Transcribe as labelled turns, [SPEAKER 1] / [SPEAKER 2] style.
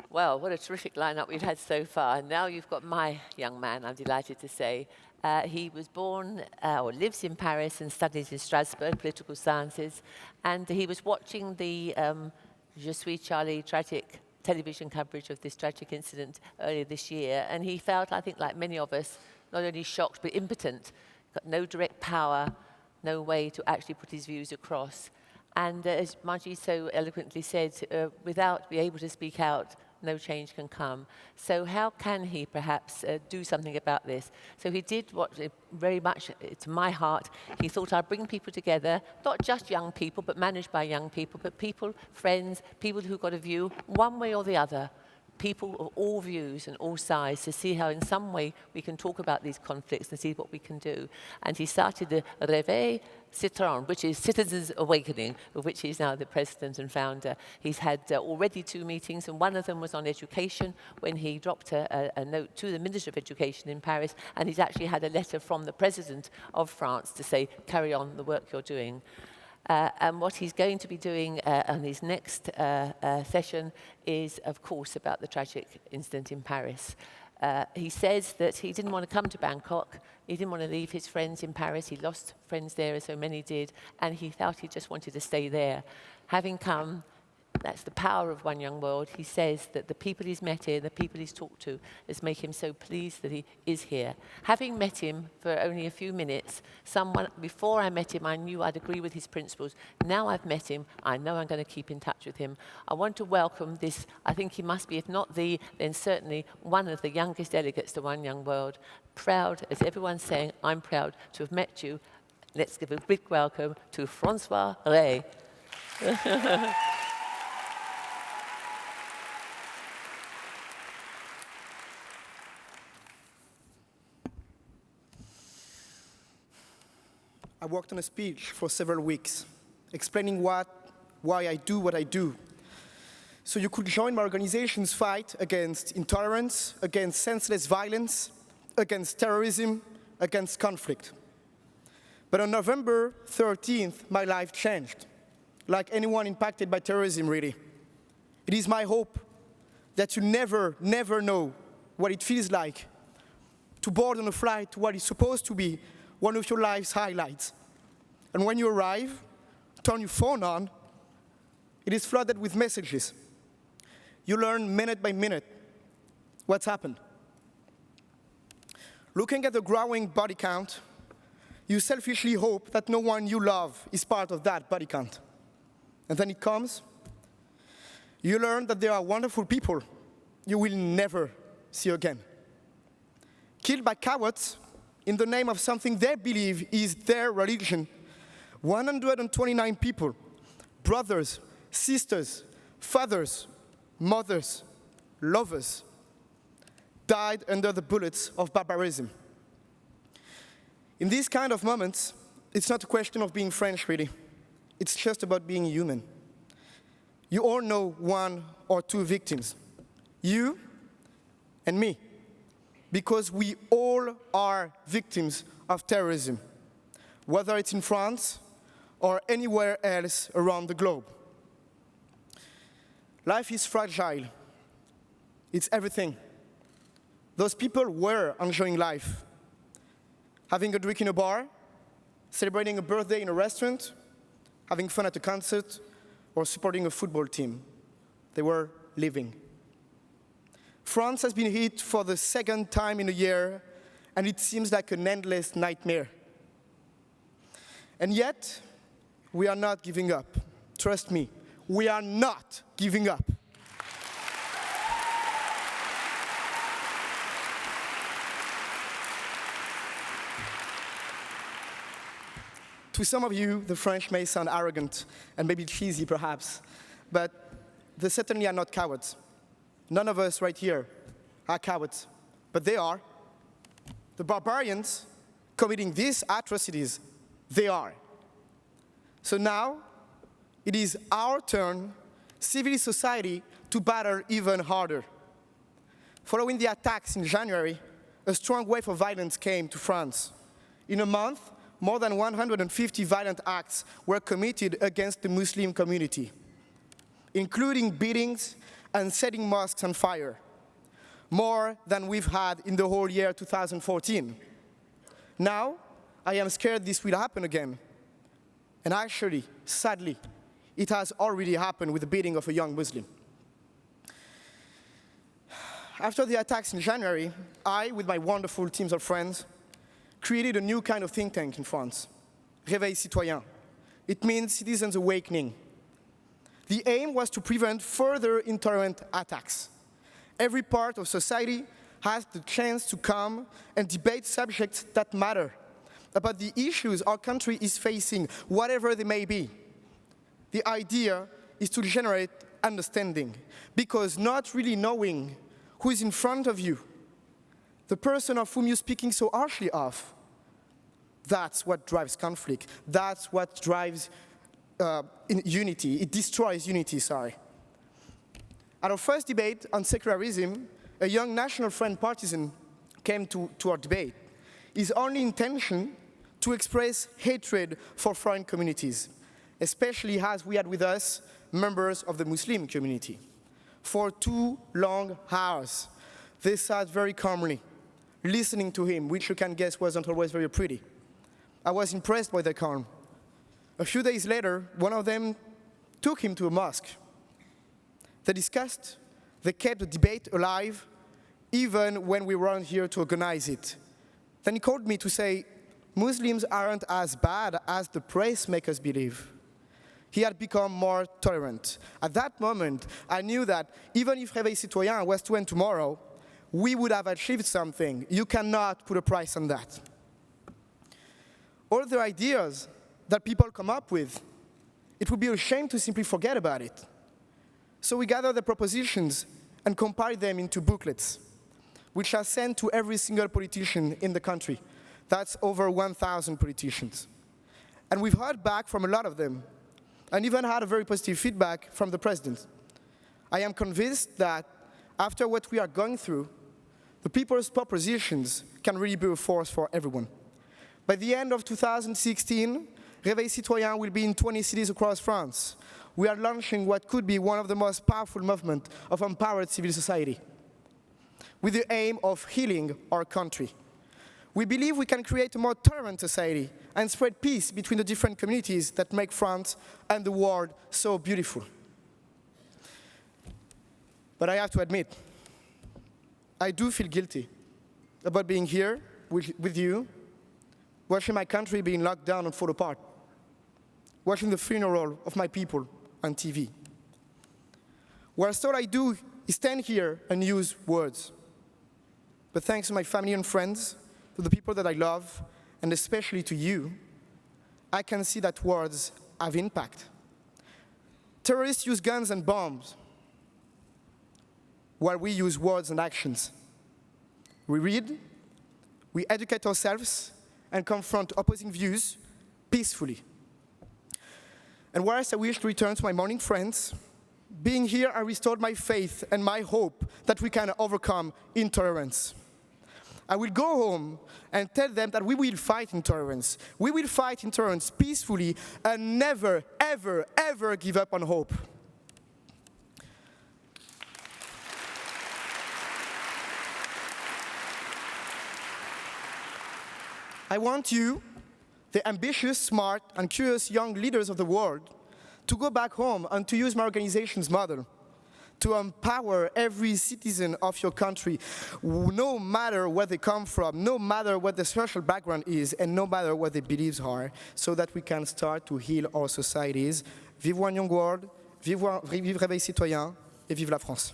[SPEAKER 1] Well, what a terrific lineup we've had so far. And now you've got my young man, I'm delighted to say. He was born or lives in Paris and studies in Strasbourg, political sciences. And he was watching the Je Suis Charlie tragic television coverage of this tragic incident earlier this year. And he felt, I think, like many of us, not only shocked but impotent, got no direct power, no way to actually put his views across. And as Margie so eloquently said, without being able to speak out, no change can come. So how can he perhaps do something about this? So he did what very much to my heart. He thought, I'd bring people together, not just young people, but managed by young people, but people, friends, people who got a view one way or the other. People of all views and all sides to see how in some way we can talk about these conflicts and see what we can do. And he started the Reveil Citoyen, which is Citizens Awakening, of which he's now the president and founder. He's had already 2 meetings, and one of them was on education when he dropped a note to the Minister of Education in Paris, and he's actually had a letter from the President of France to say, carry on the work you're doing. And what he's going to be doing on his next session is, of course, about the tragic incident in Paris. He says that he didn't want to come to Bangkok. He didn't want to leave his friends in Paris. He lost friends there, as so many did, and he felt he just wanted to stay there. Having come, that's the power of One Young World. He says that the people he's met here, the people he's talked to, has made him so pleased that he is here. Having met him for only a few minutes, before I met him, I knew I'd agree with his principles. Now I've met him, I know I'm going to keep in touch with him. I want to welcome this, I think he must be, if not the, then certainly one of the youngest delegates to One Young World. Proud, as everyone's saying, I'm proud to have met you. Let's give a big welcome to François Reyes.
[SPEAKER 2] I worked on a speech for several weeks, explaining why I do what I do. So you could join my organization's fight against intolerance, against senseless violence, against terrorism, against conflict. But on November 13th, my life changed, like anyone impacted by terrorism, really. It is my hope that you never know what it feels like to board on a flight to what is supposed to be one of your life's highlights. And when you arrive, turn your phone on, it is flooded with messages. You learn minute by minute what's happened. Looking at the growing body count, you selfishly hope that no one you love is part of that body count. And then it comes. You learn that there are wonderful people you will never see again. Killed by cowards in the name of something they believe is their religion. 129 people, brothers, sisters, fathers, mothers, lovers, died under the bullets of barbarism. In these kind of moments, it's not a question of being French, really. It's just about being human. You all know 1 or 2 victims, you and me, because we all are victims of terrorism, whether it's in France or anywhere else around the globe. Life is fragile. It's everything. Those people were enjoying life, having a drink in a bar, celebrating a birthday in a restaurant, having fun at a concert, or supporting a football team. They were living. France has been hit for the 2nd time in a year, and it seems like an endless nightmare. And yet, we are not giving up. Trust me, we are not giving up. To some of you, the French may sound arrogant and maybe cheesy perhaps, but they certainly are not cowards. None of us right here are cowards, but they are. The barbarians committing these atrocities, they are. So now, it is our turn, civil society, to battle even harder. Following the attacks in January, a strong wave of violence came to France. In a month, more than 150 violent acts were committed against the Muslim community, including beatings and setting mosques on fire, more than we've had in the whole year 2014. Now, I am scared this will happen again. And actually, sadly, it has already happened with the beating of a young Muslim. After the attacks in January, I, with my wonderful teams of friends, created a new kind of think tank in France, Reveil Citoyen. It means citizens awakening. The aim was to prevent further intolerant attacks. Every part of society has the chance to come and debate subjects that matter about the issues our country is facing, whatever they may be. The idea is to generate understanding, because not really knowing who is in front of you, the person of whom you're speaking so harshly of, that's what drives conflict. That's what drives unity. It destroys unity, sorry. At our first debate on secularism, a young National Front partisan came to our debate. His only intention to express hatred for foreign communities, especially as we had with us members of the Muslim community. For 2 long hours, they sat very calmly, listening to him, which you can guess wasn't always very pretty. I was impressed by their calm. A few days later, one of them took him to a mosque. They discussed, they kept the debate alive, even when we weren't here to organize it. Then he called me to say, Muslims aren't as bad as the press make us believe. He had become more tolerant. At that moment, I knew that even if Reveil Citoyen was to end tomorrow, we would have achieved something. You cannot put a price on that. All the ideas that people come up with, it would be a shame to simply forget about it. So we gathered the propositions and compiled them into booklets, which are sent to every single politician in the country. That's over 1,000 politicians. And we've heard back from a lot of them, and even had a very positive feedback from the president. I am convinced that after what we are going through, the people's propositions can really be a force for everyone. By the end of 2016, Reveil Citoyen will be in 20 cities across France. We are launching what could be one of the most powerful movements of empowered civil society, with the aim of healing our country. We believe we can create a more tolerant society and spread peace between the different communities that make France and the world so beautiful. But I have to admit, I do feel guilty about being here with you, watching my country being locked down and fall apart, watching the funeral of my people on TV. Whereas all I do is stand here and use words. But thanks to my family and friends, to the people that I love, and especially to you, I can see that words have impact. Terrorists use guns and bombs, while we use words and actions. We read, we educate ourselves, and confront opposing views peacefully. And whereas I wish to return to my morning friends, being here I restored my faith and my hope that we can overcome intolerance. I will go home and tell them that we will fight intolerance. We will fight intolerance peacefully and never, ever, ever give up on hope. I want you, the ambitious, smart, and curious young leaders of the world, to go back home and to use my organization's model to empower every citizen of your country, no matter where they come from, no matter what their social background is, and no matter what their beliefs are, so that we can start to heal our societies. Vive one young world, vive Réveil Citoyen, et vive la France.